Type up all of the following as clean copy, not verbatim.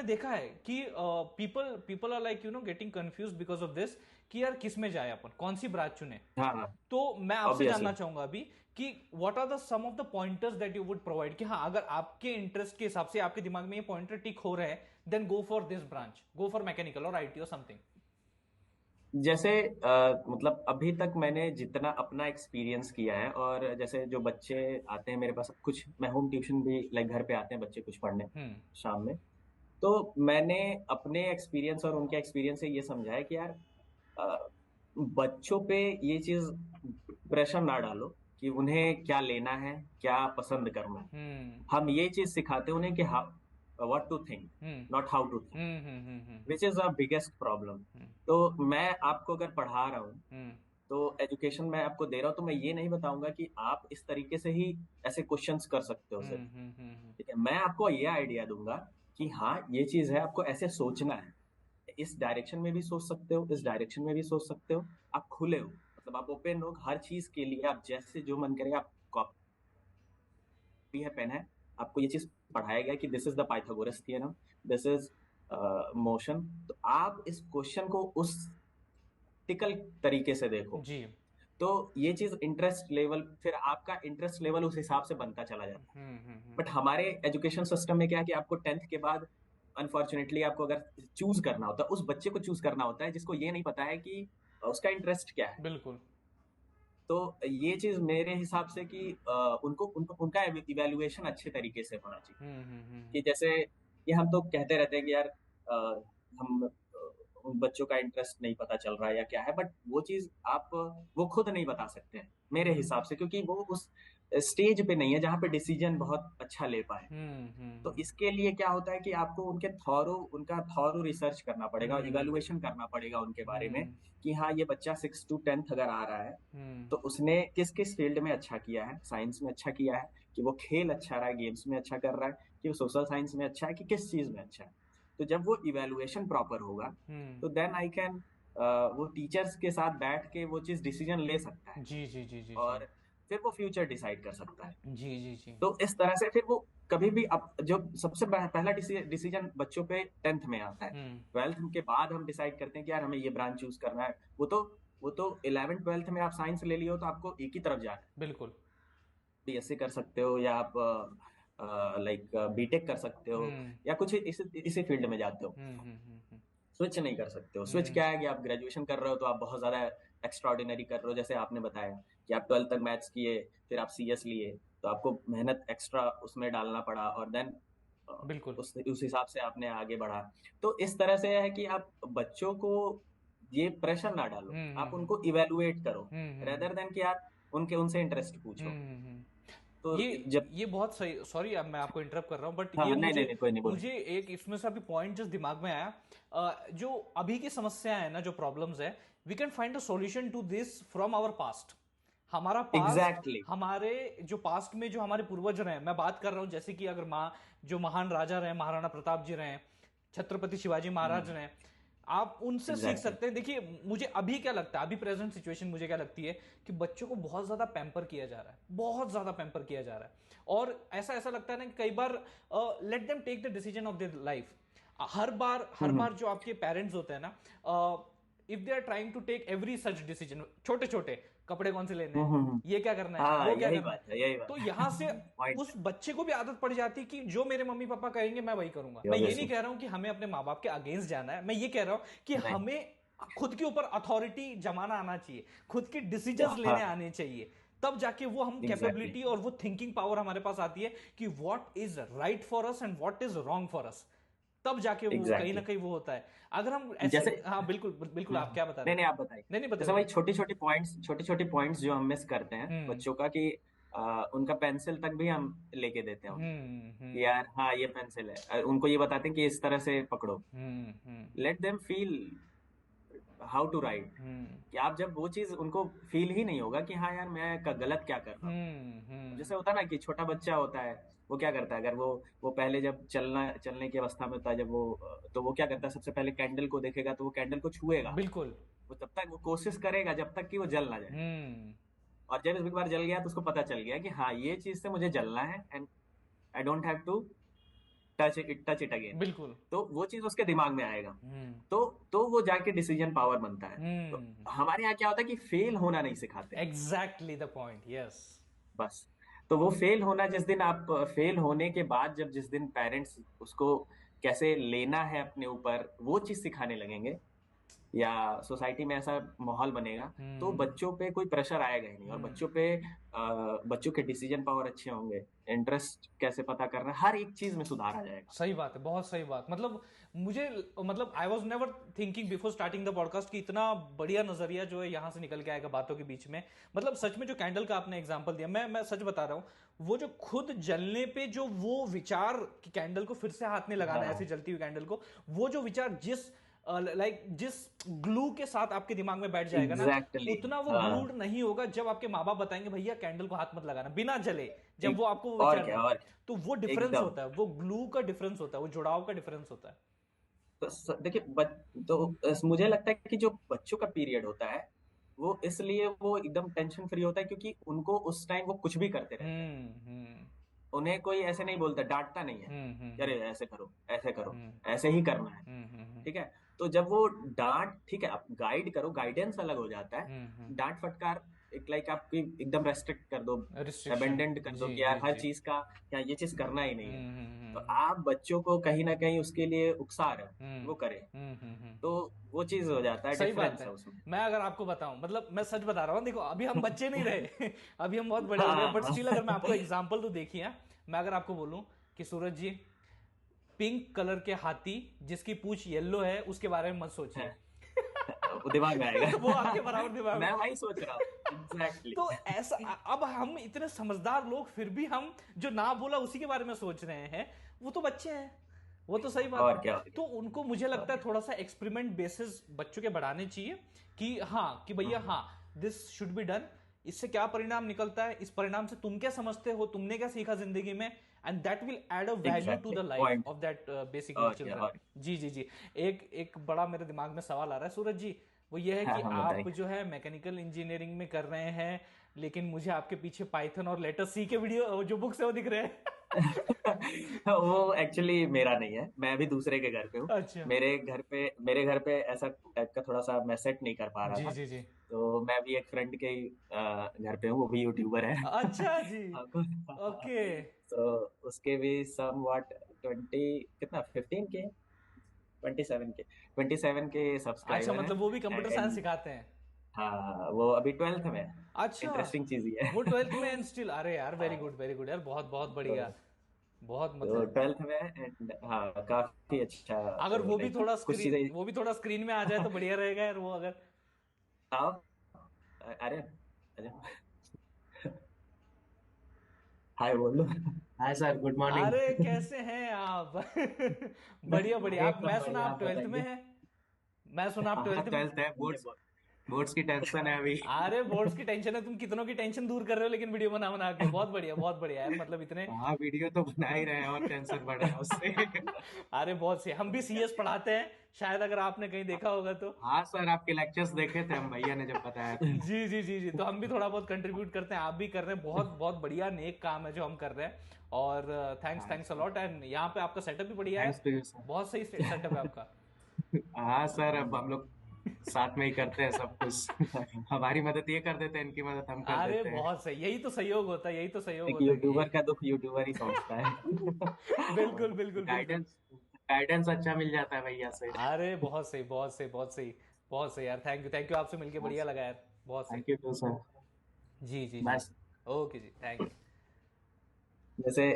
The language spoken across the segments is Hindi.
मैंने देखा है कि people people are like getting confuse because of this, कि यार किस में जाए, अपन कौन सी ब्रांच चुने। हाँ हाँ। तो मैं आपसे ऑब्वियसली। जानना चाहूंगा अभी कि what are the some of the pointers that you would provide, कि हाँ अगर आपके इंटरेस्ट के हिसाब से आपके दिमाग में ये पॉइंटर टिक हो रहे हैं, then go for this branch, go for mechanical और आईटी और समथिंग। जैसे मतलब अभी तक मैंने जितना अपना एक्सपीरियंस किया है, और जैसे जो बच्चे आते हैं मेरे पास, कुछ मैं होम ट्यूशन भी लाइक घर पे आते हैं बच्चे कुछ पढ़ने हम्म। शाम में। तो मैंने अपने एक्सपीरियंस और उनके एक्सपीरियंस से ये समझा है कि यार अ, बच्चों पे ये चीज प्रेशर ना डालो कि उन्हें क्या लेना है, क्या पसंद करना है। हम्म। हम ये चीज सिखाते हैं उन्हें कि how what to think, hmm. Not how to think, which is a biggest problem. तो मैं आपको अगर पढ़ा रहा हूँ, हम्म। तो एजुकेशन मैं आपको दे रहा हूँ, तो मैं ये नहीं बताऊंगा कि आप इस तरीके से ही ऐसे क्वेश्चंस कर सकते हो सिर्फ। ठीक है, मैं आपको ये आइडिया दूंगा कि हाँ ये चीज है, आपको ऐसे सोचना है, इस डायरेक्शन में भी सोच सकते हो, इस डायरेक्शन में भी सोच सकते हो। आप खुले हो, मतलब आप ओपन हो हर चीज के लिए, आप जैसे जो मन करे। आप कॉपी है, पेन है, आपको ये चीज पढ़ाया गया कि this is the Pythagoras theorem, this is motion. तो आप इस क्वेश्चन को उस टिकल तरीके से देखो। जी। तो ये चीज इंटरेस्ट लेवल, फिर आपका इंटरेस्ट लेवल उस हिसाब से बनता चला जाता है। बट हमारे एजुकेशन सिस्टम में क्या है कि आपको टेंथ के बाद अनफॉर्चुनेटली आपको अगर चूज करना होता है, उस बच्चे को चूज करना होता है जिसको ये नहीं पता है कि उसका इंटरेस्ट क्या है। बिल्कुल। तो ये चीज मेरे हिसाब से कि उनको उनका इवेल्युएशन अच्छे तरीके से होना चाहिए। कि जैसे ये हम तो कहते रहते हैं कि यार हम उन बच्चों का इंटरेस्ट नहीं पता चल रहा है या क्या है, बट वो चीज आप वो खुद नहीं बता सकते हैं मेरे हिसाब से, क्योंकि वो उस स्टेज पे नहीं है जहां पे डिसीजन बहुत अच्छा ले पाए। तो इसके लिए क्या होता है कि आपको उनका थॉरो रिसर्च करना पड़ेगा, इवेलुएशन करना पड़ेगा उनके बारे में, कि हाँ ये बच्चा 6 to 10 अगर आ रहा है, तो उसने किस किस फील्ड में अच्छा किया है। साइंस में अच्छा किया है कि वो खेल अच्छा रहा है, गेम्स में अच्छा कर रहा है, कि वो सोशल साइंस में अच्छा है, कि किस चीज में अच्छा है। तो जब वो इवेलुएशन प्रॉपर होगा, तो देन आई कैन वो टीचर्स के साथ बैठ के वो चीज डिसीजन ले सकता है, जी जी जी जी जी और फिर वो फ्यूचर डिसाइड कर सकता है। जी जी जी। तो इस तरह से फिर वो कभी भी अब जो सबसे पहला डिसीजन बच्चों पे टेंथ में आता है। हम्म। ट्वेल्थ के बाद हम डिसाइड करते हैं कि यार हमें ये ब्रांच चूज करना है। वो तो 11th 12th में आप साइंस ले लियो तो आपको एक ही तरफ जाना है। बिल्कुल। बीएससी कर सकते हो, या आप लाइक बीटेक कर सकते हो, हम्म या कुछ इसी फील्ड में जाते हो। हम्म हम्म हम्म स्विच नहीं कर सकते हो। स्विच हम्म क्या है कि आप ग्रेजुएशन कर रहे हो तो आप बहुत ज्यादा एक्स्ट्राऑर्डिनरी कर रहे हो, जैसे आपने बताया कि आप 12th तक मैथ्स किए, फिर आप सीएस लिए, तो आपको मेहनत एक्स्ट्रा उसमें डालना पड़ा, और देन बिल्कुल। उस हिसाब से आपने आगे बढ़ा। तो इस तरह से है कि आप बच्चों को ये प्रेशर ना डालो, हम्म आप हम्म उनको इवेलुएट करो, हम्म रेदर देन कि आप उनके उनसे इंटरेस्ट पूछो। हम्म। तो ये जब ये बहुत सही, सॉरी अब मैं आपको इंटरप्ट कर रहा हूँ, बट हाँ ये नहीं नहीं मुझे नहीं, कोई नहीं, बोलो। मुझे एक इसमें से अभी पॉइंट जस्ट दिमाग में आया। जो अभी की समस्या है ना, जो प्रॉब्लम्स है, we can find a solution to this from our past. हमारा पास्ट, एग्जैक्टली। हमारे जो पास्ट में जो हमारे पूर्वज रहे, मैं बात कर रहा हूं जैसे कि अगर जो महान राजा रहे, महाराणा प्रताप जी रहे, छत्रपति शिवाजी महाराज रहे, आप उनसे सीख एग्जैक्टली। सकते हैं। देखिए मुझे अभी क्या लगता है, अभी प्रेजेंट सिचुएशन मुझे क्या लगती है, कि बच्चों को बहुत ज्यादा पैम्पर किया जा रहा है, बहुत ज्यादा पैम्पर किया जा रहा है। और ऐसा ऐसा लगता है ना कि कई बार let them take the decision of their life. हर बार जो आपके पेरेंट्स होते हैं ना, if they are trying to take every such decision, छोटे छोटे कपड़े कौन से लेने हैं, हम्म। ये क्या करना है, हाँ वो क्या यही करना बात है, है, यही बात तो है। यहां से पॉइंट उस बच्चे को भी आदत पड़ जाती है कि जो मेरे मम्मी पापा कहेंगे मैं वही करूंगा। है मैं ये नहीं ऑब्वियसली। कह रहा हूं कि हमें अपने माँ बाप के अगेंस्ट जाना है, मैं ये कह रहा हूं कि नहीं। हमें खुद के ऊपर अथॉरिटी जमाना आना चाहिए, खुद के डिसीजंस लेने हाँ आने चाहिए। तब जाके वो हम एग्जैक्टली। कैपेबिलिटी और वो थिंकिंग पावर हमारे पास आती है कि what is right for us and what is wrong for us. तब जाके वो कहीं ना एग्जैक्टली। कहीं वो होता है। अगर हम ऐसे, जैसे हाँ बिल्कुल बिल्कुल, आप क्या बता रहे नहीं थे? नहीं, आप बताइए। नहीं नहीं, जैसे बताइए वही बताइए। छोटी छोटी पॉइंट्स जो हम मिस करते हैं हम्म बच्चों का, कि उनका पेंसिल तक भी हम लेके देते हैं उन्हें, कि हम्म यार हाँ ये पेंसिल है, उनको ये बताते हैं कि इस तरह से पकड़ो। Hmm let them feel how to write. हम्म कि आप जब वो चीज उनको फील ही नहीं होगा कि हाँ यार मैं गलत क्या कर रहा हूँ। हम्म। जैसे होता है ना कि छोटा बच्चा होता है, वो क्या करता है, अगर वो पहले जब चलने की अवस्था में होता है, जब वो तो वो क्या करता है, सबसे पहले कैंडल को देखेगा तो वो कैंडल को छुएगा। बिल्कुल। वो तब तक वो कोशिश करेगा जब तक कि वो जल ना जाए। हम्म और जब एक बार जल गया तो उसको पता चल गया कि हाँ ये चीज से मुझे जलना है, and I don't have to touch it again, बिल्कुल। तो वो चीज उसके दिमाग में आएगा, तो वो जाके डिसीजन पावर बनता है। तो हमारे यहाँ क्या होता है कि फेल होना नहीं सिखाते। Exactly the point, yes. बस, तो वो फेल होना, जिस दिन आप फेल होने के बाद जब जिस दिन पेरेंट्स उसको कैसे लेना है अपने ऊपर, वो चीज सिखाने लगेंगे, या सोसाइटी में ऐसा माहौल बनेगा, तो बच्चों पे कोई प्रेशर आएगा ही नहीं, और बच्चों के डिसीजन पावर अच्छे होंगे, इंटरेस्ट कैसे पता करना, हर एक चीज में सुधार आ जाएगा। सही बात है, बहुत सही बात। मतलब I was never thinking before starting the podcast कि इतना बढ़िया नजरिया जो है यहाँ से निकल के आएगा बातों के बीच में। मतलब सच में जो कैंडल का आपने एग्जांपल दिया, मैं सच बता रहा हूँ, वो जो खुद जलने पे जो वो विचार कि कैंडल को फिर से हाथ नहीं लगाना है, ऐसी जलती हुई कैंडल को, वो जो विचार जिस ग्लू के साथ आपके दिमाग में बैठ जाएगा ना, उतना वो ग्लूड नहीं होगा जब आपके माँ बाप बताएंगे भैया कैंडल को हाथ मत लगाना बिना जले, जब वो आपको वो विचार और तो वो डिफरेंस होता है, वो ग्लू का डिफरेंस होता है, वो जुड़ाव का डिफरेंस होता है। तो देखिए, तो मुझे लगता है कि जो बच्चों का पीरियड होता है, वो इसलिए वो एकदम टेंशन फ्री होता है, क्योंकि उनको उस टाइम वो कुछ भी करते रहते हैं। उन्हें कोई ऐसे नहीं बोलता, डांटता नहीं है, अरे ऐसे करो, ऐसे करो, ऐसे ही करना है, ठीक है। तो जब वो डांट, ठीक है, आप गाइड करो, गाइडेंस अलग हो जाता है, डांट फटकार एक लाइक आपकी एकदम रेस्ट्रिक्ट कर दो, अबेंडेंट कर दो कि यार हर चीज का, या ये चीज करना ही नहीं है, तो आप बच्चों को कहीं ना कहीं उसके लिए उकसा रहे हैं वो करे, तो वो चीज हो जाता है, सही बात डिफरेंस है। है उसमें। मैं अगर आपको बताऊं, मतलब मैं सच बता रहा हूं, देखो अभी हम बच्चे नहीं रहे अभी हम बहुत बड़े हो गए, बट स्टिल अगर मैं आपको एग्जांपल तो देखिए, मैं अगर आपको बोलूं कि सूरज जी, पिंक कलर के हाथी जिसकी पूंछ येलो है उसके बारे में मत सोचिए वो दिमाग में आएगा वो आपके बराबर दिमाग में, मैं वही सोच रहा हूँ एग्जैक्टली। तो ऐसा, अब हम इतने समझदार लोग फिर भी हम जो ना बोला उसी के बारे में सोच रहे हैं, वो तो बच्चे हैं, वो तो सही बात और है। क्या, तो उनको मुझे लगता है थोड़ा सा एक्सपेरिमेंट बेसिस बच्चों के बढ़ाने चाहिए कि हाँ, कि भैया हाँ, दिस शुड बी डन, इससे क्या परिणाम निकलता है, इस परिणाम से तुम क्या समझते हो, तुमने क्या सीखा जिंदगी में, and that will add a value to the life of that basically children. जी जी जी। एक बड़ा मेरे दिमाग में सवाल आ रहा है सूरज जी, वो ये है कि आप जो है मैकेनिकल इंजीनियरिंग में कर रहे हैं, लेकिन मुझे आपके पीछे पाइथन और लेटर सी के वीडियो जो बुक्स है वो दिख रहे हैं वो एक्चुअली मेरा नहीं है, मैं भी दूसरे के घर पे हूँ। अच्छा। मेरे घर पे ऐसा टाइप का थोड़ा सा मैं सेट नहीं कर पा रहा जी था, जी जी। तो मैं भी एक फ्रेंड के घर पे हूँ, वो भी यूट्यूबर है अच्छा जी। ओके। तो उसके भी सम व्हाट 20 कितना 15 के 27 के अच्छा, सब्सक्राइबर हैं, मतलब वो भी कंप्यूटर साइंस एंड सिखाते हैं? हाँ, वो अभी 12th में है। अच्छा, इंटरेस्टिंग चीज ही वो है 12th में एंड स्टिल, अरे यार वेरी गुड यार, बहुत बहुत बढ़िया, बहुत तो मतलब। 12th में, एंड हाँ काफी अच्छा, अगर वो भी लाइक थोड़ा कुछ स्क्रीन, चीजें। वो भी थोड़ा स्क्रीन में आ जाए तो बढ़िया रहेगा यार, वो अगर। आओ, अरे अरे हाय बोलो। Hi sir, good morning. अरे कैसे हैं आप बढ़िया बढ़िया। आप, एकदम मैं सुना बढ़िया, आप आप 12th में बताइए। हैं, मैं सुना आप हाँ, 12th में। 12th है, बोर्ड्स बोर्ड्स की टेंशन है अभी। अरे बोर्ड्स की टेंशन है, तुम कितनों की टेंशन दूर कर रहे हो लेकिन वीडियो बना बना के, बहुत बढ़िया यार, मतलब इतने हाँ, वीडियो तो बना ही रहे हैं और टेंशन बढ़ रहा है उससे। अरे बहुत से, हम भी सीएस पढ़ाते हैं, शायद अगर आपने कहीं देखा होगा तो। हाँ सर, आपके लेक्चर्स देखे थे हम, भैया ने जब बताया था। जी जी जी जी, तो हम भी थोड़ा बहुत कंट्रीब्यूट करते हैं, आप भी कर रहे हैं, बहुत बहुत बढ़िया नेक काम है जो हम कर रहे हैं, और थैंक्स अलॉट। एंड यहाँ पे आपका सेटअप भी बढ़िया थैंक्स है, टू यू सर। बहुत सही सेटअप है आपका। हाँ सर, अब हम लोग साथ में ही करते हैं सब कुछ। हमारी मदद ये कर देते हैं, इनकी मदद हम कर अरे देते हैं। बहुत सही, यही तो सहयोग होता है, यही तो सहयोग एक होता है कि यूट्यूबर का दुख यूट्यूबर ही समझता है बिल्कुल बिल्कुल बिल्कुल। गाइडेंस गाइडेंस अच्छा मिल जाता है भैया से। अरे बहुत सही बहुत सही बहुत सही, बहुत सही यार, थैंक यू, आपसे मिलके बढ़िया लगा यार, बहुत सही। Thank you too sir. जी जी जी। बस ओके जी, थैंक यू। जैसे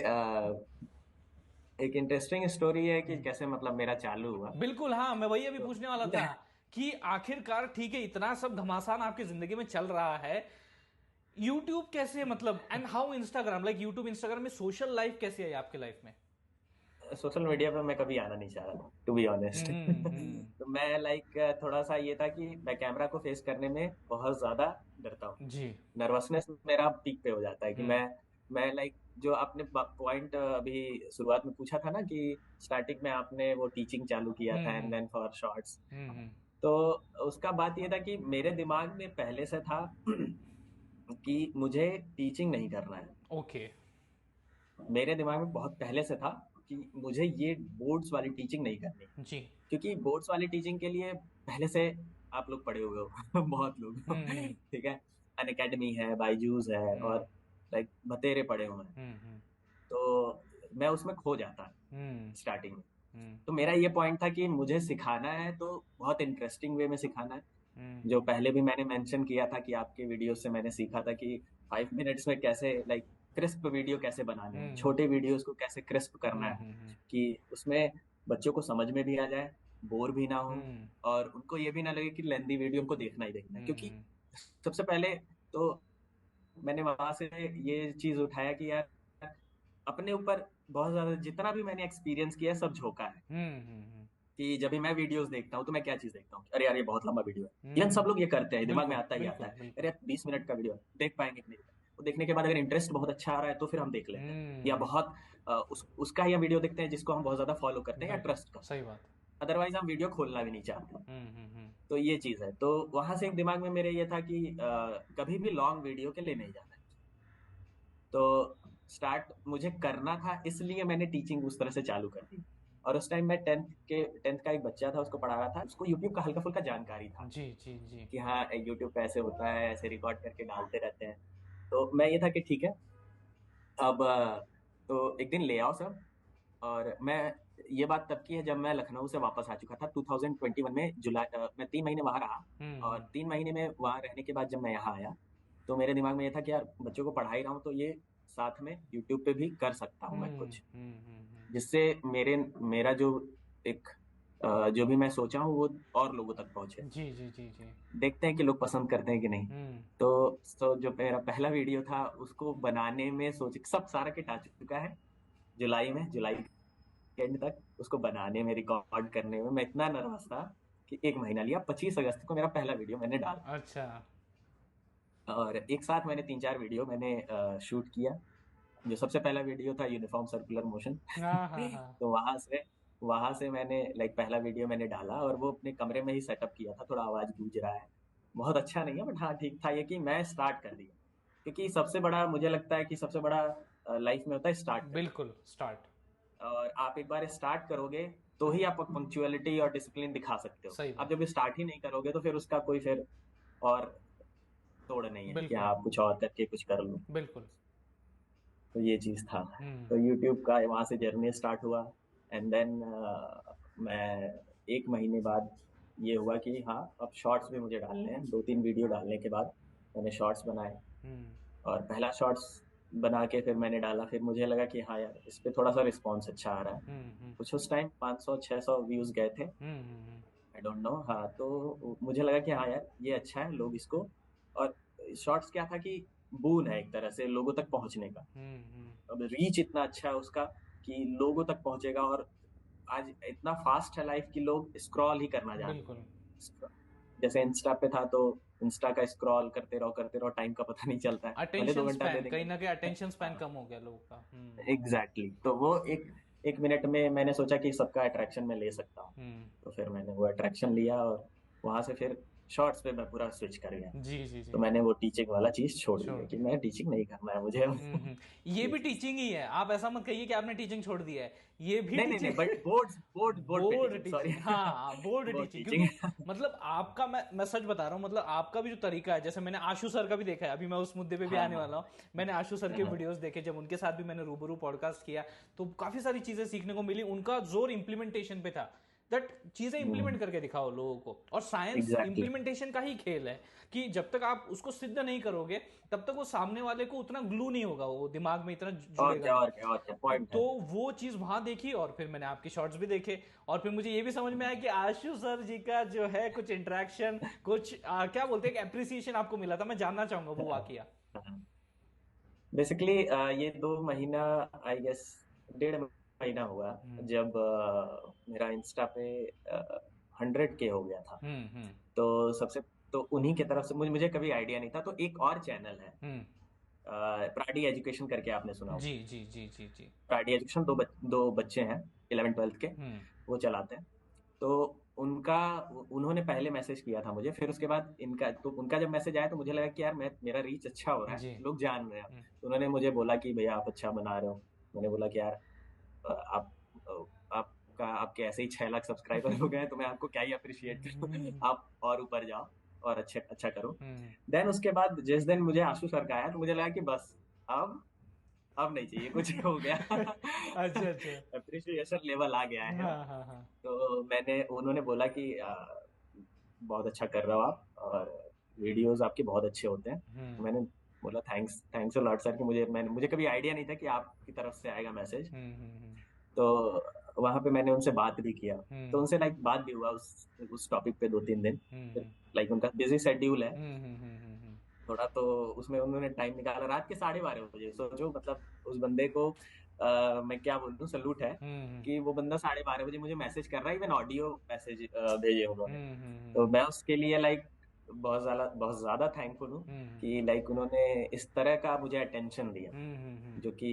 एक इंटरेस्टिंग स्टोरी है कि कैसे मतलब मेरा चालू हुआ। बिल्कुल, हाँ, मैं वही अभी तो पूछने वाला था कि आखिरकार ठीक है, इतना सब घमासान आपकी जिंदगी में चल रहा है, यूट्यूब कैसे, मतलब and how Instagram, like YouTube Instagram में सोशल लाइफ कैसी है आपके लाइफ में? सोशल मीडिया पे मैं कभी आना नहीं चाह रहा था, टू बी ऑनेस्ट हम्म। तो मैं लाइक थोड़ा सा ये था कि मैं कैमरा को फेस करने में बहुत ज्यादा डरता हूँ, जी। नर्वसनेस मेरा पीक पे हो जाता है कि हम्म मैं लाइक जो आपने पॉइंट अभी शुरुआत में पूछा था ना कि स्टार्टिंग में आपने वो टीचिंग चालू किया था एंड देन फॉर शॉर्ट्स, हम्म। तो उसका बात ये था कि मेरे दिमाग में पहले से था कि मुझे टीचिंग नहीं करना है। ओके। मेरे दिमाग में बहुत पहले से था कि मुझे ये बोर्ड्स वाली टीचिंग नहीं करनी जी क्योंकि बोर्ड्स वाली टीचिंग के लिए पहले से आप लोग पढ़े हुए हो बहुत लोग ठीक है, अन अकेडमी है, बायजूस है और लाइक बतेरे पढ़े हुए हैं, तो मैं उसमें खो जाता स्टार्टिंग में। तो मेरा ये पॉइंट था कि मुझे सिखाना है तो बहुत इंटरेस्टिंग वे में सिखाना है, जो पहले भी मैंने मेंशन किया था कि आपके वीडियो से मैंने सीखा था कि 5 मिनट्स में कैसे लाइक क्रिस्प वीडियो कैसे बनाने हैं, छोटे वीडियोस को कैसे क्रिस्प करना है कि उसमें बच्चों को समझ में भी आ जाए, बोर भी ना हो और उनको ये भी ना लगे कि लेंदी वीडियो उनको देखना ही देखना है। क्योंकि सबसे पहले तो मैंने वहां से ये चीज उठाया कि यार अपने ऊपर बहुत ज्यादा जितना भी मैंने एक्सपीरियंस किया सब झोंका है कि जब भी मैं वीडियोस देखता हूँ तो मैं क्या चीज देखता हूँ, अरे यार ये बहुत लंबा वीडियो है, इवन सब लोग ये करते हैं, दिमाग में आता ही आता है, अरे 20 मिनट का वीडियो देख पाएंगे कि नहीं। वो देखने के बाद अगर इंटरेस्ट बहुत अच्छा आ रहा है तो फिर हम देख लेते हैं, या बहुत उसका या वीडियो देखते हैं जिसको हम बहुत ज्यादा फॉलो करते हैं या ट्रस्ट करते हैं, सही बात, अदरवाइज हम वीडियो खोलना भी नहीं चाहते। तो ये चीज है, तो वहां से एक दिमाग में मेरे ये था कि कभी भी लॉन्ग वीडियो के लिए नहीं जाना है। तो स्टार्ट मुझे करना था, इसलिए मैंने टीचिंग उस तरह से चालू कर दी। और उस टाइम मैं 10th का एक बच्चा था, उसको पढ़ा रहा था, उसको यूट्यूब का हल्का फुल्का जानकारी था जी जी जी कि हाँ यूट्यूब पे ऐसे होता है, ऐसे रिकॉर्ड करके डालते रहते हैं। तो मैं ये था कि ठीक है अब तो एक दिन ले आओ सब। और मैं ये बात तब की है जब मैं लखनऊ से वापस आ चुका था 2021 में जुलाई मैं 3 महीने वहां रहा और 3 महीने में वहां रहने के बाद जब मैं यहाँ आया तो मेरे दिमाग में ये था कि यार बच्चों को पढ़ा ही रहा हूँ तो ये साथ में यूट्यूब पे भी कर सकता हूँ मैं कुछ, जिससे मेरा जो एक जो भी मैं सोचा हूँ वो और लोगों तक पहुंचे। जी जी जी जी देखते हैं कि लोग पसंद करते हैं कि नहीं। तो जो मेरा पहला वीडियो था उसको बनाने में सोच सब सारा किट आ चुका है, जुलाई के एंड तक उसको बनाने में रिकॉर्ड करने में मैं इतना नर्वस था कि 1 महीना लिया। 25 अगस्त को मेरा पहला वीडियो मैंने डाला। अच्छा। और एक साथ मैंने 3-4 वीडियो मैंने शूट किया। जो सबसे पहला वीडियो था यूनिफॉर्म सर्कुलर मोशन तो वहां से मैंने लाइक पहला वीडियो मैंने डाला और वो अपने कमरे में ही सेटअप किया था, थोड़ा आवाज गूंज रहा है, बहुत अच्छा नहीं है बट हाँ ठीक था, ये कि मैं स्टार्ट कर दिया। क्योंकि सबसे बड़ा मुझे लगता है कि सबसे बड़ा लाइफ में होता है स्टार्ट, बिल्कुल स्टार्ट। और आप एक बार स्टार्ट करोगे तो ही आप पंक्चुअलिटी और डिसिप्लिन दिखा सकते हो। आप जब स्टार्ट ही नहीं करोगे तो फिर उसका कोई फिर और तोड़ नहीं है कि आप कुछ और करके कुछ कर लो। बिल्कुल। तो ये चीज था। तो यूट्यूब का वहां से जर्नी स्टार्ट हुआ एंड देन मैं 1 महीने बाद ये हुआ कि हाँ अब शॉर्ट्स भी मुझे डालने हैं। 2-3 वीडियो डालने के बाद मैंने शॉर्ट्स बनाए और पहला शॉर्ट्स बना के फिर मैंने डाला। फिर मुझे लगा कि हाँ यार इस पे थोड़ा सा रिस्पॉन्स अच्छा आ रहा है। कुछ उस टाइम 500-600 व्यूज गए थे, आई डोंट नो। हाँ तो मुझे लगा कि हाँ यार ये अच्छा है, लोग इसको, और शॉर्ट्स क्या था कि बून है एक तरह से लोगों तक पहुंचने का। अब रीच इतना अच्छा है उसका कि लोगों तक पहुंचेगा। और आज इतना फास्ट है लाइफ कि लोग स्क्रॉल ही करना जानते हैं। जैसे इंस्टा पे था तो इंस्टा का स्क्रॉल करते रहो टाइम का पता नहीं चलता है, भले 2 घंटा दे देंगे, कहीं ना कहीं अटेंशन स्पैन कम हो गया लोगों का। एग्जैक्टली। तो वो एक मिनट में मैंने सोचा कि सबका अट्रैक्शन मैं ले सकता हूँ, तो फिर मैंने वो अट्रैक्शन लिया और वहां से फिर शॉर्ट्स पे मैं पूरा स्विच कर गया। जी जी जी। तो मैंने वो टीचिंग वाला चीज छोड़ दिया कि मैं टीचिंग नहीं करना है मुझे। ये भी टीचिंग ही है, आप ऐसा मत कहिए कि आपने टीचिंग छोड़ दिया है, ये भी नहीं बट बोर्ड टीचिंग। हाँ बोर्ड टीचिंग। मतलब आपका मैं सच बता रहा हूँ, मतलब आपका भी जो तरीका है, जैसे मैंने आशु सर का भी देखा है, अभी मैं उस मुद्दे पे भी आने वाला हूँ। मैंने आशु सर के वीडियोस देखे, जब उनके साथ भी मैंने रूबरू पॉडकास्ट किया तो काफी सारी चीजें सीखने को मिली। उनका जोर इंप्लीमेंटेशन पे था, दैट चीजें इंप्लीमेंट करके दिखाओ लोगों को। और साइंस इंप्लीमेंटेशन का ही खेल है कि जब तक आप उसको सिद्ध नहीं करोगे तब तक वो सामने वाले को उतना ग्लू नहीं होगा, वो दिमाग में इतना जुड़ेगा। और तो वो चीज वहां देखी और फिर मैंने आपके शॉर्ट्स भी देखे और फिर मुझे ये भी समझ में आया कि आशु सर जी का जो है कुछ इंटरेक्शन, कुछ क्या बोलते हैं, एप्रिसिएशन आपको मिला था। मैं जानना चाहूंगा वो वाकया। बेसिकली ये 2 महीना आई गेस 1.5 महीना हुआ जब मेरा इंस्टा पे 100K हो गया था। तो सबसे तो उन्हीं की तरफ से मुझे कभी आइडिया नहीं था। तो एक और चैनल है प्राडी एजुकेशन करके, आपने सुना होगा? जी जी जी जी जी। प्राडी एजुकेशन, दो बच्चे हैं 11th-12th के, वो चलाते हैं। तो उन्होंने पहले मैसेज किया था मुझे, फिर उसके बाद उनका जब मैसेज आया तो मुझे लगा कि यार मेरा रीच अच्छा हो रहा है, लोग जान रहे हैं। तो उन्होंने मुझे बोला कि भैया आप अच्छा बना रहे हो। मैंने बोला कि यार आप आपका आपके ऐसे ही 6 लाख सब्सक्राइबर हो गए तो मैं आपको क्या ही अप्रिशिएट करूँ। आप और ऊपर जाओ और अच्छा करो। देन उसके बाद जिस दिन मुझे आशु सर का आया तो मुझे लगा कि बस अब नहीं चाहिए, कुछ हो गया। अच्छा अच्छा। अप्रिशिएशन लेवल आ गया है। हाँ हाँ हाँ। तो उन्होंने बोला कि बहुत अच्छा कर रहे हो आप और वीडियोस आपके बहुत अच्छे होते हैं। तो मैंने बोला थैंक्स अ लॉट सर कि मुझे कभी आइडिया नहीं था कि आपकी तरफ से आएगा मैसेज। तो वहां पे मैंने उनसे बात भी किया, तो उनसे लाइक बात भी हुआ उस टॉपिक पे 2-3 दिन। लाइक उनका बिजी शेड्यूल है थोड़ा, तो उसमें उन्होंने टाइम निकाला रात के 12:30 बजे। सोचो मतलब उस बंदे को मैं क्या बोलूं, सलूट है कि वो बंदा 12:30 बजे मुझे मैसेज कर रहा है, इवन ऑडियो मैसेज भेजे उन्होंने। तो मैं उसके लिए लाइक बहुत ज्यादा थैंकफुल हूँ कि लाइक उन्होंने इस तरह का मुझे अटेंशन दिया, जो कि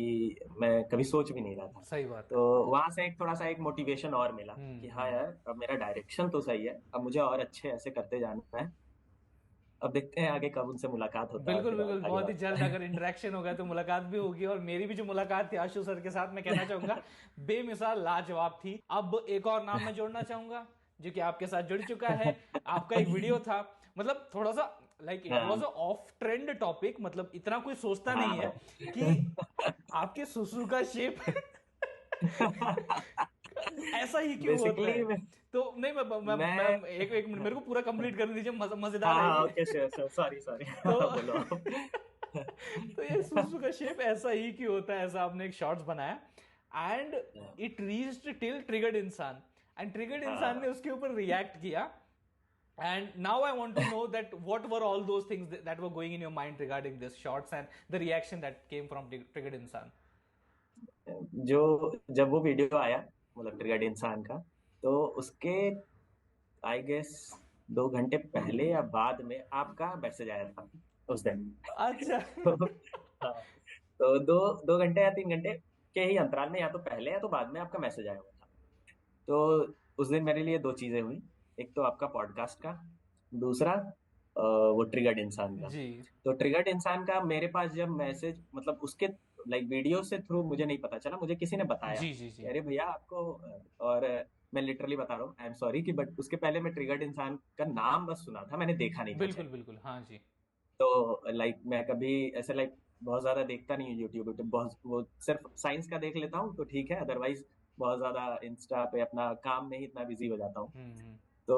मैं कभी सोच भी नहीं रहा था। सही बात तो वहां से थोड़ा सा एक मोटिवेशन और मिला कि हाँ यार, अब मेरा डायरेक्शन तो सही है, अब मुझे और अच्छे ऐसे करते जाना है। अब देखते हैं आगे कब उनसे मुलाकात होता है। बिल्कुल बिल्कुल, बहुत ही जल्द अगर इंटरेक्शन होगा तो मुलाकात भी होगी। और मेरी भी जो मुलाकात थी आशु सर के साथ, मैं कहना चाहूंगा बेमिसाल लाजवाब थी। अब एक और नाम मैं जोड़ना चाहूंगा जो कि आपके साथ जुड़ चुका है। आपका एक वीडियो था, मतलब थोड़ा सा like it was a of trend topic, मतलब इतना कोई सोचता नहीं है कि आपके सुसु का शेप ऐसा ही क्यों होता है। तो नहीं मैं एक मिनट मेरे को पूरा कंप्लीट करने दीजिए, मजेदार है ये। ओके सॉरी तो बोलो आप। तो ये सुसु का शेप ऐसा ही क्यों होता है, ऐसा आपने एक शॉर्ट्स बनाया and it reached till triggered इंसान, एंड ट्रिगर्ड इंसान ने उसके ऊपर रिएक्ट किया। And now I want to know that what were all those things that were going in your mind regarding this shorts and the reaction that came from Triggered Insan. जब वो वीडियो आया, मतलब ट्रिगर्ड इंसान का, तो उसके आई गेस 2 घंटे पहले या बाद में आपका मैसेज आया था उस दिन। अच्छा। तो 2 घंटे या 3 घंटे के ही अंतराल में, या तो पहले या तो बाद में आपका मैसेज आया हुआ था। तो उस दिन मेरे लिए 2 चीजें हुई, एक तो आपका पॉडकास्ट का, दूसरा वो ट्रिगर्ड इंसान का। तो ट्रिगर्ड इंसान का मेरे पास जब मैसेज, मतलब उसके लाइक वीडियो से थ्रू मुझे नहीं पता चला, मुझे किसी ने बताया जी। अरे भैया आपको, और मैं लिटरली बता रहा हूँ, आई एम सॉरी कि बट उसके पहले मैं ट्रिगर्ड इंसान का नाम बस सुना था, मैंने देखा नहीं था। बिल्कुल बिल्कुल, हाँ जी। तो लाइक मैं कभी ऐसे लाइक बहुत ज्यादा देखता नहीं हूँ यूट्यूब पे, बहुत वो सिर्फ साइंस का देख लेता हूँ तो ठीक है, अदरवाइज बहुत ज्यादा इंस्टा पे अपना काम में ही इतना बिजी हो जाता हूँ। तो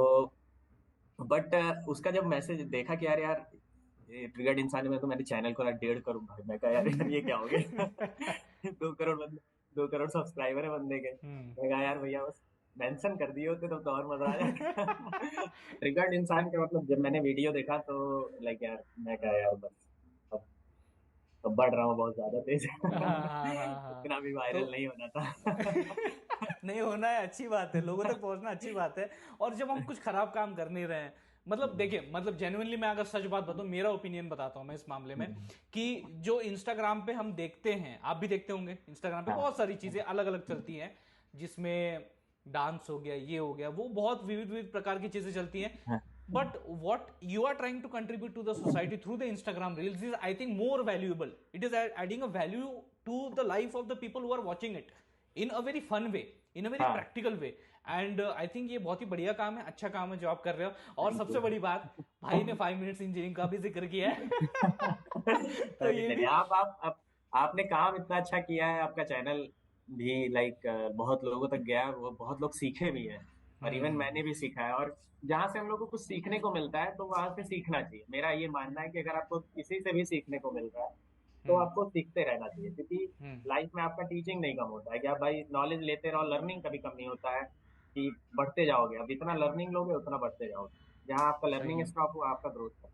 बट उसका जब मैसेज देखा कि यार ये ट्रिगर्ड इंसान में, तो मैंने चैनल को 1.5 करोड़ भाई, मैं कहा यार ये क्या हो गया। 2 करोड़ बंदे, 2 करोड़ सब्सक्राइबर है बंदे के। मैं कहा यार भैया बस मेंशन कर दिए होते तो और मजा आ जाता। ट्रिगर्ड इंसान का मतलब जब मैंने वीडियो देखा तो लाइक यार मैं कहा यार बस अब बढ़ रहा हूँ बहुत ज्यादा तेज। इतना भी वायरल नहीं होना था। नहीं होना है, अच्छी बात है, लोगों तक पहुंचना अच्छी बात है। और जब हम कुछ खराब काम कर नहीं रहे हैं, मतलब देखिए, मतलब जेन्युइनली मैं अगर सच बात बताऊं, मेरा ओपिनियन बताता हूं मैं इस मामले में, कि जो इंस्टाग्राम पे हम देखते हैं, आप भी देखते होंगे इंस्टाग्राम पे बहुत सारी चीजें अलग अलग चलती हैं, जिसमें डांस हो गया, ये हो गया, वो बहुत विविध विविध प्रकार की चीजें चलती हैं। But what you are trying to contribute to the society through the Instagram reels is, I think, more valuable. It is adding a value to the life of the people who are watching it in a very fun way, in a very practical way. And I think ये बहुत ही बढ़िया काम है, अच्छा काम है जो आप कर रहे हो। और सबसे बड़ी बात, भाई ने 5 मिनट्स इंजीनियरिंग का भी जिक्र किया है। तो ये भी आपने काम इतना अच्छा किया है, आपका चैनल भी लाइक बहुत लोगों तक गया, वो बहुत लोग सीखे भी हैं, और इवन मैंने भी सीखा है। और जहाँ से हम लोग को कुछ सीखने को मिलता है तो वहां से सीखना चाहिए। मेरा ये मानना है कि अगर आपको किसी से भी सीखने को मिल रहा है तो आपको सीखते रहना चाहिए, क्योंकि लाइफ में आपका टीचिंग नहीं कम होता है कि आप भाई नॉलेज लेते रहो, लर्निंग कभी कम नहीं होता है कि बढ़ते जाओगे। अब इतना लर्निंग लोगे उतना बढ़ते जाओगे, जहाँ आपका लर्निंग स्टॉप हुआ आपका ग्रोथ।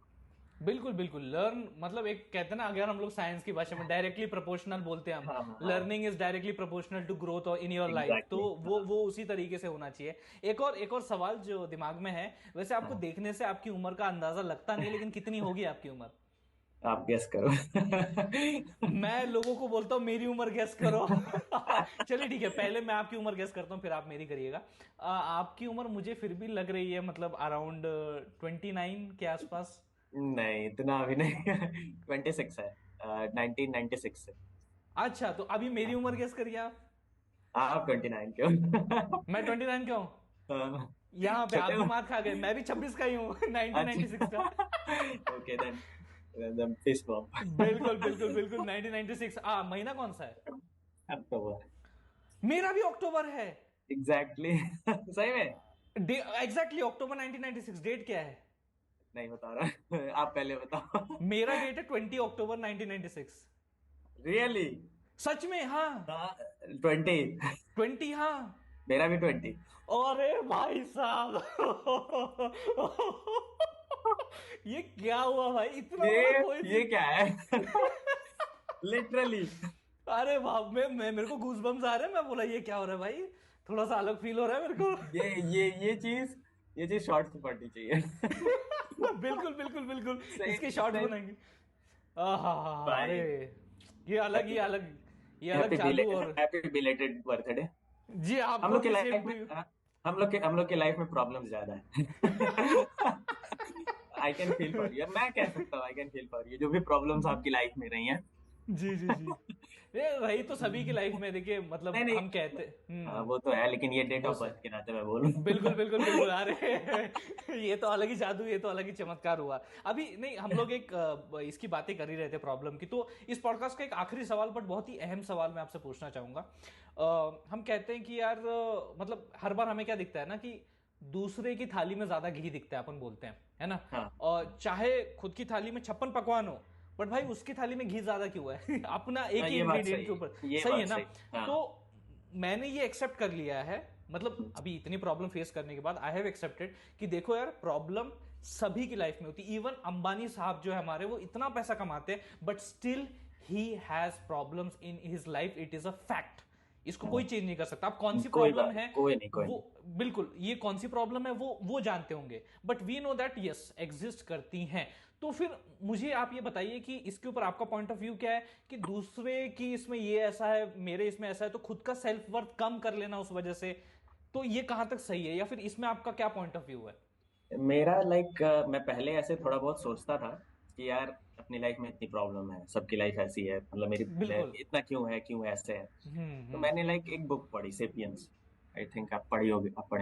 बिल्कुल बिल्कुल, लर्न मतलब एक कहते हैं ना, अगर हम लोग साइंस की भाषा में डायरेक्टली प्रोपोर्शनल बोलते हैं हम, learning is directly proportional to growth in your life. तो वो उसी तरीके से होना चाहिए। एक और सवाल जो दिमाग में है, वैसे आपको देखने से आपकी उम्र का अंदाजा लगता नहीं, लेकिन कितनी होगी आपकी उम्र? आप गेस करो। मैं लोगों को बोलता हूँ मेरी उम्र गेस करो। चलिए ठीक है, पहले मैं आपकी उम्र गेस करता हूँ, फिर आप मेरी करिएगा। आपकी उम्र मुझे फिर भी लग रही है मतलब अराउंड 29 के आसपास। नहीं, इतना अभी नहीं। 26 है, 1996 से। अच्छा, तो अभी मेरी उम्र गेस करिए आप। आप 29 के हो। मैं 29 का हूँ। हाँ, यहाँ पे आप छोटे भी हो। मार खा गए, मैं भी 26 का ही हूँ। 1996 का। Okay then fist bump. बिल्कुल बिल्कुल बिल्कुल 1996। महीना कौन सा है? अक्टूबर। मेरा भी अक्टूबर है। एग्जैक्टली। सही में? एग्जैक्टली अक्टूबर 1996। डेट क्या है? नहीं बता रहा। आप पहले बताओ। मेरा डेट है 20 अक्टूबर 1996। रियली? सच में, हाँ। हाँ, 20। 20, हाँ। मेरा भी 20। अरे भाई साहब। ये क्या हुआ भाई, इतना बड़ा ये क्या है? कोइंसिडेंस। लिटरली। अरे बाप, मेरे को गूज़बम्स आ रहे हैं। मैं बोला ये क्या हो रहा है भाई, थोड़ा सा अलग फील हो रहा है मेरे को। ये ये चीज शॉर्ट्स में पड़नी चाहिए। बिल्कुल बिल्कुल बिल्कुल, सही इसके शॉर्ट्स सही। बनाएंगे। अरे भाई, ये अलग हैप्पी ये अलग ये अलग हैप्पी चालू। और हैप्पी बिलेटेड बर्थडे। जी हम आपको लोग के भी, सेम लाइफ टू में यू। हम लोग के लाइफ में प्रॉब्लम्स ज्यादा है। I can feel for you, मैं कह सकता हूँ I can feel for you, जो भी प्रॉब्लम्स आपकी लाइफ में रही हैं। जी जी जी। ये रही तो सभी की लाइफ में, देखिए मतलब नहीं नहीं, हम कहते। वो तो है, लेकिन ये डेट वो ऑफ से बर्थ के नाते मैं बोलूँ। बिल्कुल बिल्कुल बिल्कुल। अरे ये तो अलग ही जादू, ये तो अलग ही चमत्कार हुआ अभी। नहीं, हम लोग एक इसकी बातें कर ही रहे थे प्रॉब्लम की, तो इस पॉडकास्ट का एक आखिरी सवाल, बट बहुत ही अहम सवाल मैं आपसे पूछना चाहूंगा। हम कहते हैं कि यार मतलब हर बार हमें क्या दिखता है ना, कि दूसरे की थाली में ज्यादा घी दिखता है, अपन बोलते हैं, है ना। हाँ और चाहे खुद की थाली में 56 पकवान हो, बट भाई उसकी थाली में घी ज्यादा क्यों है? अपना एक हाँ, ही ये बात इंग्रेडिएंट सही के है, ऊपर। ये सही है बात ना। सही। हाँ। तो मैंने ये एक्सेप्ट कर लिया है, मतलब अभी इतनी प्रॉब्लम फेस करने के बाद आई हैव एक्सेप्टेड कि देखो यार, प्रॉब्लम सभी की लाइफ में होती है। इवन अंबानी साहब जो है हमारे, वो इतना पैसा कमाते हैं, but still he has problems in his life. It is a fact, इसको कोई चेंज नहीं कर सकता। अब कौन सी कोई प्रॉब्लम बात, है कोई वो, नहीं। बिल्कुल ये कौन सी प्रॉब्लम है वो जानते होंगे, but we know that yes exist करती हैं। तो फिर मुझे आप ये बताइए कि इसके ऊपर आपका पॉइंट ऑफ व्यू क्या है, कि दूसरे की इसमें ये ऐसा है, मेरे इसमें ऐसा है, तो खुद का सेल्फ वर्थ कम कर लेना उस वजह से, तो ये कहां तक सही है, या फिर इसमें आपका क्या पॉइंट ऑफ व्यू है? मेरा मैं पहले ऐसे थोड़ा बहुत सोचता था कि यार अपनी लाइफ में इतनी प्रॉब्लम है, सबकी लाइफ ऐसी है, मतलब मेरी बिल्कुल। इतना क्यों ऐसे है। तो हम्म। मैंने एक बुक पढ़ी, सेपियंस। आई थिंक आप पढ़े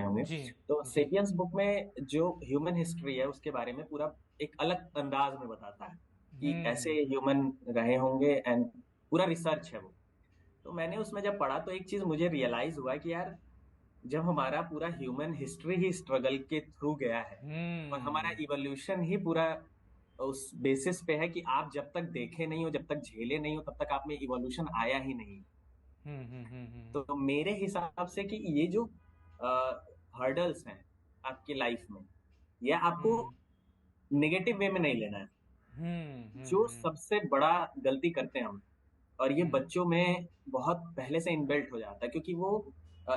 होंगे। जी तो जी। सेपियंस बुक में जो ह्यूमन हिस्ट्री है उसके बारे में पूरा एक अलग अंदाज में बताता है कि ऐसे हम्म ह्यूमन रहे होंगे, एंड पूरा रिसर्च है वो। तो मैंने उसमें जब पढ़ा तो एक चीज मुझे रियलाइज हुआ कि यार, जब हमारा पूरा ह्यूमन हिस्ट्री ही स्ट्रगल के थ्रू गया है, और हमारा हम्म इवोल्यूशन ही पूरा उस बेसिस पे है कि आप जब तक देखे नहीं हो, जब तक झेले नहीं हो, तब तक आप में इवोल्यूशन आया ही नहीं। हम्म। तो मेरे हिसाब से कि ये जो हर्डल्स हैं आपकी लाइफ में, ये आपको हम्म नेगेटिव वे में नहीं लेना है। जो हम्म। सबसे बड़ा गलती करते हैं हम, और ये हम्म बच्चों में बहुत पहले से इनबिल्ट हो जाता है, क्योंकि वो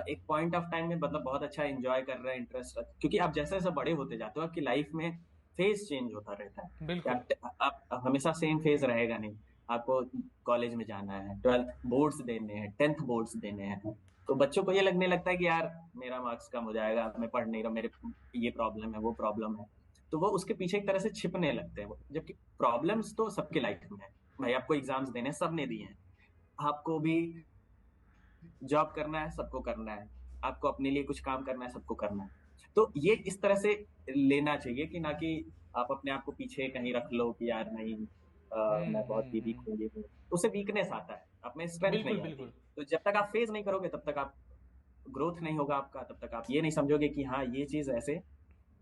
एक पॉइंट ऑफ टाइम में मतलब बहुत अच्छा एंजॉय कर रहे हैं, इंटरेस्ट, क्योंकि आप जैसे जैसे बड़े होते जाते हो आपकी लाइफ में फेज चेंज होता रहता है कि बिल्कुल आप हमेशा सेम फेज रहेगा नहीं। आपको कॉलेज में जाना है, 12th बोर्ड्स देने हैं, 10th बोर्ड्स देने हैं। तो बच्चों को ये लगने लगता है कि यार मेरा मार्क्स कम हो जाएगा, मैं पढ़ नहीं रहा, मेरे ये प्रॉब्लम है, वो प्रॉब्लम है। तो वो उसके पीछे एक तरह से छिपने लगते हैं वो, जबकि प्रॉब्लम्स तो सबके लाइफ में है। भाई आपको एग्जाम्स देने हैं, सबने दिए हैं। आपको भी जॉब करना है, सबको करना है। आपको अपने लिए कुछ काम करना है, सबको करना है। तो ये इस तरह से लेना चाहिए कि ना कि आप अपने आप को पीछे कहीं रख लो कि यार नहीं, मैं बहुत ही वीक हूँ, ये हूँ। उससे वीकनेस आता है, आप में स्ट्रेंथ बिल्कुल नहीं आती। बिल्कुल। तो जब तक आप फेस नहीं करोगे, तब तक आप ग्रोथ नहीं होगा आपका, तब तक आप ये नहीं समझोगे कि हाँ ये चीज ऐसे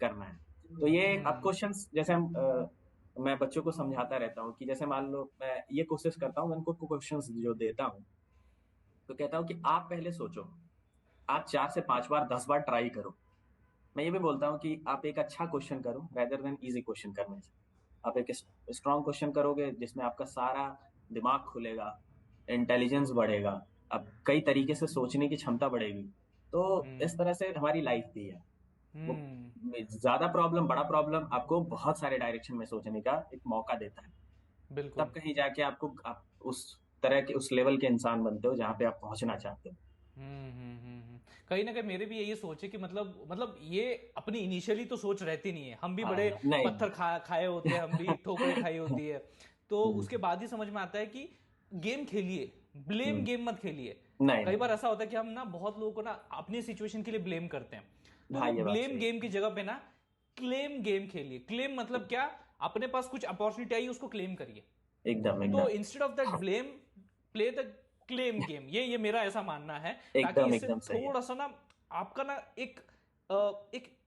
करना है। तो ये आप क्वेश्चंस जैसे मैं बच्चों को समझाता रहता हूँ कि जैसे मान लो मैं ये कोशिश करता हूँ, मैं उनको क्वेश्चंस जो देता हूँ तो कहता हूँ कि आप पहले सोचो, आप 4 से 5 बार 10 बार ट्राई करो। मैं ये भी बोलता हूँ कि आप एक अच्छा क्वेश्चन करो रेदर देन इजी क्वेश्चन करने से। आप एक स्ट्रॉन्ग क्वेश्चन करोगे जिसमें आपका सारा दिमाग खुलेगा, इंटेलिजेंस बढ़ेगा, अब कई तरीके से सोचने की क्षमता बढ़ेगी। तो इस तरह से हमारी लाइफ भी है। वो ज्यादा प्रॉब्लम, बड़ा प्रॉब्लम आपको बहुत सारे डायरेक्शन में सोचने का एक मौका देता है। बिल्कुल। तब कहीं जाके आप उस तरह के, उस लेवल के इंसान बनते हो जहाँ पे आप पहुंचना चाहते हो। कहीं ना कहीं मेरे भी यही सोच है कि मतलब ये अपनी इनिशियली तो सोच रहती नहीं है, हम भी बड़े हाँ, नहीं। पत्थर खाए होते हैं, हम भी ठोकरें खाई होती है। तो हम्म, उसके बाद ही समझ में आता है कि गेम खेलिए, ब्लेम गेम मत खेलिए। नहीं कई बार ऐसा होता है कि हम ना बहुत लोगों को ना अपनी सिचुएशन के लिए ब्लेम करते हैं, तो हाँ, ये बात ब्लेम सही है। गेम की जगह पे ना क्लेम गेम खेलिए। क्लेम मतलब क्या, अपने पास कुछ अपॉर्चुनिटी आई उसको क्लेम करिए। एकदम तो एकदम instead of that blame, play the claim game. ये मेरा ऐसा मानना है, ताकि एकदम इससे एकदम सही है। थोड़ा सा ना आपका ना एक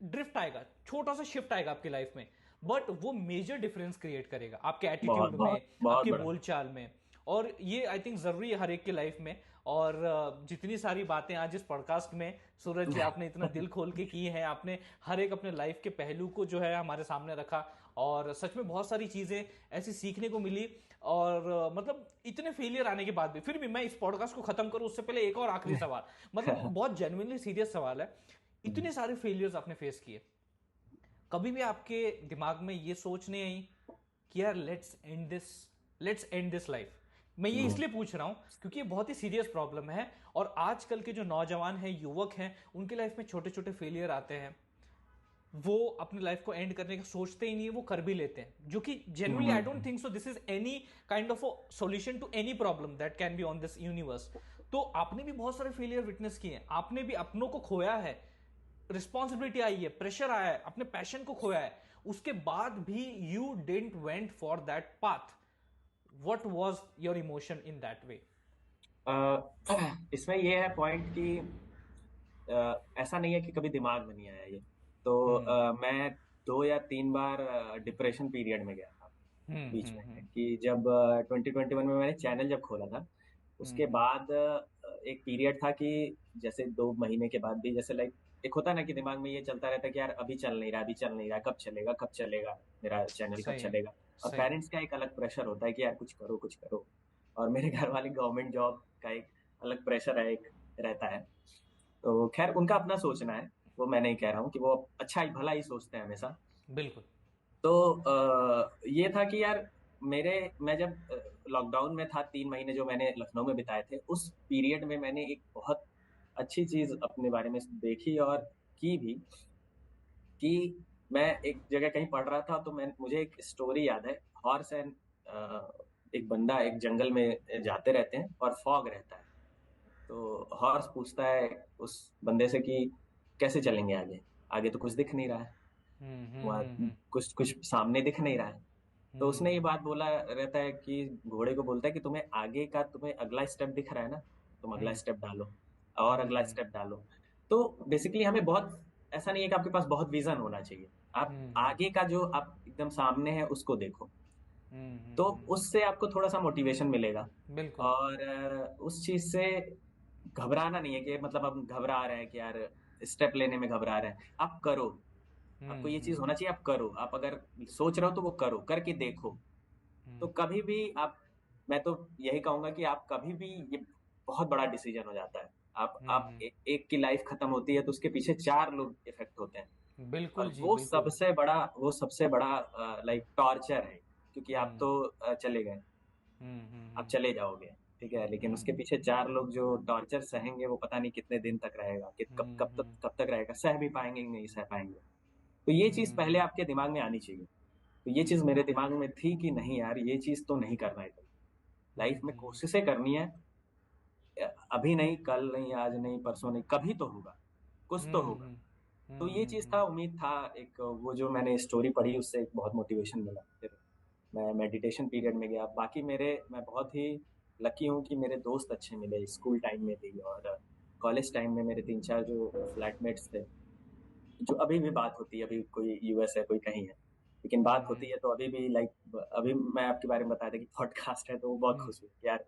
ड्रिफ्ट आएगा, छोटा सा शिफ्ट आएगा आपकी लाइफ में, बट वो मेजर डिफरेंस क्रिएट करेगा आपके बहुत एटीट्यूड में, बहुत बहुत आपके बड़ा। बोलचाल में। और ये आई थिंक जरूरी है हर एक की लाइफ में। और जितनी सारी बातें आज इस पॉडकास्ट में सूरज जी आपने इतना दिल खोल के की हैं, आपने हर एक अपने लाइफ के पहलू को जो है हमारे सामने रखा, और सच में बहुत सारी चीजें ऐसी सीखने को मिली। और मतलब इतने फेलियर आने के बाद भी, फिर भी मैं इस पॉडकास्ट को खत्म करूं उससे पहले एक और आखिरी सवाल, मतलब बहुत जेन्युइनली सीरियस सवाल है। इतने सारे फेलियर्स आपने फेस किए, कभी भी आपके दिमाग में ये सोच नहीं आई कि यार लेट्स एंड दिस लाइफ? मैं ये इसलिए पूछ रहा हूं क्योंकि ये बहुत ही सीरियस प्रॉब्लम है, और आजकल के जो नौजवान हैं, युवक हैं, उनके लाइफ में छोटे छोटे फेलियर आते हैं, वो अपनी लाइफ को एंड करने का सोचते ही नहीं है, वो कर भी लेते हैं, जो कि genuinely I don't think so this is any kind of a solution to any problem that can be on this universe. तो आपने भी बहुत सारे फेलियर विटनेस किए हैं, आपने भी अपनों को खोया है, रिस्पॉन्सिबिलिटी आई है, प्रेशर आया है, अपने पैशन को खोया है, उसके बाद भी you didn't went for that path. What was your emotion in that way? इसमें ये है पॉइंट कि ऐसा नहीं है कि कभी दिमाग में नहीं आया ये। तो मैं 2 या 3 बार डिप्रेशन पीरियड में गया था बीच में, कि जब 2021 में मैंने चैनल जब खोला था, उसके बाद एक पीरियड था कि जैसे 2 महीने के बाद भी, जैसे लाइक एक होता है ना कि दिमाग में ये चलता रहता है कि यार अभी चल नहीं रहा, कब चलेगा मेरा चैनल, कब चलेगा। और पेरेंट्स का एक अलग प्रेशर होता है कि यार कुछ करो। और मेरे घर वाले गवर्नमेंट जॉब का एक अलग प्रेशर है, एक रहता है। तो खैर उनका अपना सोचना है, वो मैं नहीं कह रहा हूँ कि वो अच्छा ही भला ही सोचते हैं हमेशा। बिल्कुल। तो ये था कि यार मैं जब लॉकडाउन में था, 3 महीने जो मैंने लखनऊ में बिताए थे, उस पीरियड में मैंने एक बहुत अच्छी चीज अपने बारे में देखी और की भी, कि मैं एक जगह कहीं पढ़ रहा था, तो मुझे एक स्टोरी याद है। हॉर्स एंड एक बंदा एक जंगल में जाते रहते हैं और फॉग रहता है। तो हॉर्स पूछता है उस बंदे से कि कैसे चलेंगे आगे तो कुछ दिख नहीं रहा है, वहाँ कुछ सामने दिख नहीं रहा है। तो उसने ये बात बोला रहता है कि घोड़े को बोलता है कि तुम्हें अगला स्टेप दिख रहा है ना, तुम अगला स्टेप डालो और अगला स्टेप डालो। तो बेसिकली हमें बहुत, ऐसा नहीं है कि आपके पास बहुत विजन होना चाहिए, आप आगे का जो आप एकदम सामने है उसको देखो, तो उससे आपको थोड़ा सा मोटिवेशन मिलेगा। और उस चीज से घबराना नहीं है कि मतलब हम घबरा रहे हैं कि यार स्टेप लेने में घबरा रहे हैं, आप करो। आपको ये चीज होना चाहिए, आप करो। आप अगर सोच रहे हो तो वो करो, करके देखो। तो कभी भी मैं तो यही कहूंगा कि आप कभी भी, ये बहुत बड़ा डिसीजन हो जाता है। आप एक की लाइफ खत्म होती है तो उसके पीछे 4 लोग इफेक्ट होते हैं। बिल्कुल और जी, वो बिल्कुल। सबसे बड़ा लाइक टॉर्चर है, क्योंकि आप तो चले गए, आप चले जाओगे, ठीक है, लेकिन उसके पीछे 4 लोग जो टॉर्चर सहेंगे, वो पता नहीं कितने दिन तक रहेगा, कि कब तक रहेगा, सह भी पाएंगे कि नहीं सह पाएंगे। तो ये चीज पहले आपके दिमाग में आनी चाहिए। तो ये चीज मेरे दिमाग में थी कि नहीं यार, ये चीज तो नहीं करना है, लाइफ में कोशिशें करनी है, अभी नहीं, कल नहीं, आज नहीं, परसों नहीं, कभी तो होगा, कुछ तो होगा। तो ये चीज था, उम्मीद था। एक वो जो मैंने स्टोरी पढ़ी, उससे एक बहुत मोटिवेशन मिला। फिर मैं मेडिटेशन पीरियड में गया। बाकी मैं बहुत ही लकी हूँ कि मेरे दोस्त अच्छे मिले स्कूल टाइम में भी, और कॉलेज टाइम में मेरे 3-4 जो फ्लैटमेट्स थे, जो अभी भी बात होती है। अभी कोई यूएस है, कोई कहीं है, लेकिन बात होती है। तो अभी भी लाइक, अभी मैं आपके बारे में बताया था कि पॉडकास्ट है, तो वो बहुत खुश हुई यार,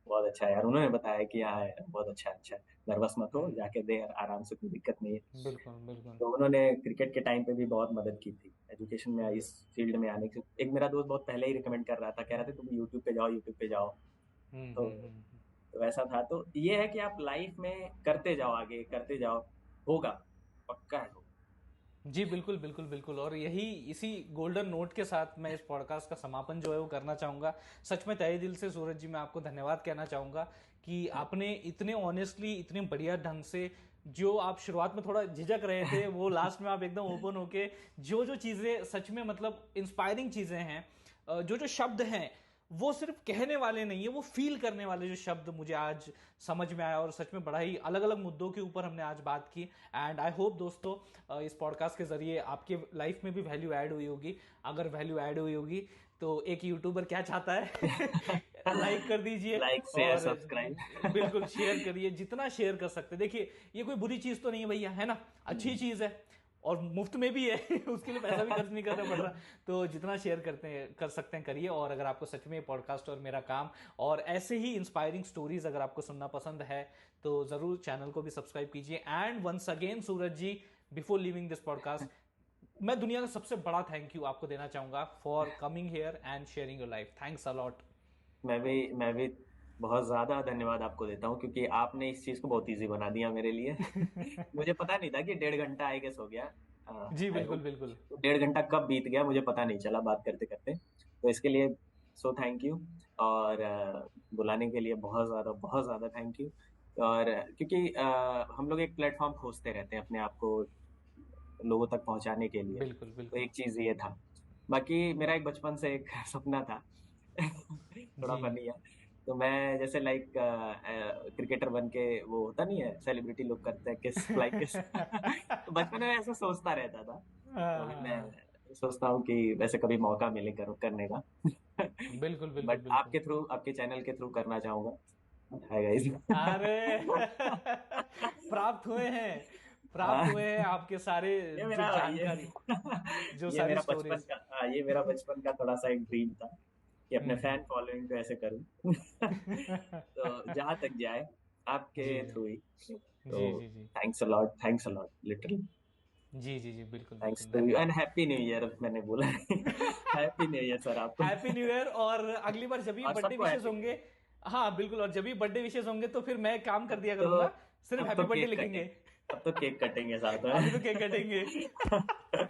बहुत अच्छा है यार। उन्होंने बताया कि हाँ बहुत अच्छा है, नर्वस मत हो, जाके दे आराम से, कोई दिक्कत नहीं है। बिल्कुल। तो उन्होंने क्रिकेट के टाइम पे भी बहुत मदद की थी एजुकेशन में, इस फील्ड में आने की। एक मेरा दोस्त बहुत पहले ही रिकमेंड कर रहा था, कह रहा था तुम यूट्यूब पे जाओ। तो वैसा था। तो ये है कि आप लाइफ में करते जाओ, आगे करते जाओ, होगा, पक्का है। जी बिल्कुल। और इसी गोल्डन नोट के साथ मैं इस पॉडकास्ट का समापन जो है वो करना चाहूँगा। सच में तहे दिल से सूरज जी, मैं आपको धन्यवाद कहना चाहूँगा कि आपने इतने ऑनेस्टली, इतने बढ़िया ढंग से, जो आप शुरुआत में थोड़ा झिझक रहे थे, वो लास्ट में आप एकदम ओपन होके जो चीज़ें सच में मतलब इंस्पायरिंग चीज़ें हैं, जो शब्द हैं वो सिर्फ कहने वाले नहीं है, वो फील करने वाले जो शब्द मुझे आज समझ में आया, और सच में बड़ा ही अलग अलग मुद्दों के ऊपर हमने आज बात की। एंड आई होप दोस्तों इस पॉडकास्ट के जरिए आपके लाइफ में भी वैल्यू ऐड हुई होगी। अगर वैल्यू ऐड हुई होगी तो एक यूट्यूबर क्या चाहता है लाइक कर दीजिए, लाइक शेयर सब्सक्राइब, बिल्कुल शेयर करिए, जितना शेयर कर सकते। देखिए ये कोई बुरी चीज तो नहीं है भैया, है ना, अच्छी चीज है और मुफ्त में भी है उसके लिए पैसा भी खर्च नहीं करना पड़ रहा। तो जितना शेयर कर सकते हैं करिए। और अगर आपको सच में पॉडकास्ट और मेरा काम और ऐसे ही इंस्पायरिंग स्टोरीज अगर आपको सुनना पसंद है तो जरूर चैनल को भी सब्सक्राइब कीजिए। And once again Suraj ji, before living this podcast, मैं दुनिया का सबसे बड़ा थैंक यू आपको देना चाहूंगा for coming here and sharing your life. Thanks a lot. मैं भी बहुत ज्यादा धन्यवाद आपको देता हूँ, क्योंकि आपने इस चीज को बहुत इजी बना दिया मेरे लिए मुझे पता नहीं था कि 1.5 घंटा आई गेस हो गया। जी बिल्कुल बिल्कुल। 1.5 घंटा कब बीत गया मुझे पता नहीं चला बात करते करते, तो इसके लिए सो थैंक यू। और बुलाने के लिए बहुत ज्यादा थैंक यू। और क्योंकि हम लोग एक प्लेटफॉर्म खोजते रहते हैं अपने आप को लोगों तक पहुंचाने के लिए, बिल्कुल तो बिल्कुल। एक चीज ये था। बाकी मेरा एक बचपन से एक सपना था थोड़ा जी। फनी है। तो मैं जैसे लाइक क्रिकेटर बन के, वो होता नहीं है सेलिब्रिटी लोग करते हैं किस फ्लाइंग किस तो बचपन में ऐसा सोचता रहता था। तो अभी मैं सोचता हूँ कि वैसे कभी मौका मिले करने का बिल्कुल बिल्कुल बट बिल्कुल। आपके थ्रू, आपके चैनल के थ्रू करना चाहूंगा। हाय गाइस अरे प्राप्त हुए हैं आपके सारे ये जो मेरा जानकारी, जो ये सारी मेरा बचपन स्टोरीज। का, हाँ, ये मेरा बचपन का थोड़ा सा एक ड्रीम था कि अपने फैन फॉलोइंग को ऐसे करूं तो जहां तक जाए आपके जी थ्रू ही। तो जी जी जी थैंक्स अ लॉट लिटरली। जी जी जी बिल्कुल थैंक्स बिल्कुल, टू यू एंड धन्यवाद। हैप्पी न्यू ईयर मैंने बोला हैप्पी न्यू ईयर सर आपको हैप्पी न्यू ईयर। और अगली बार जब भी और बर्थडे सबको विशेष हैप्पी न्यू होंगे, ईयर। हाँ बिल्कुल, और जब भी बर्थडे विशेष होंगे तो फिर मैं काम कर दिया तो करूंगा, सिर्फ अब हैप्पी तो बर्थडे केक लिखेंगे। कटेंगे, अब तो केक कटेंगे साथ अभी तो केक कटेंगे। में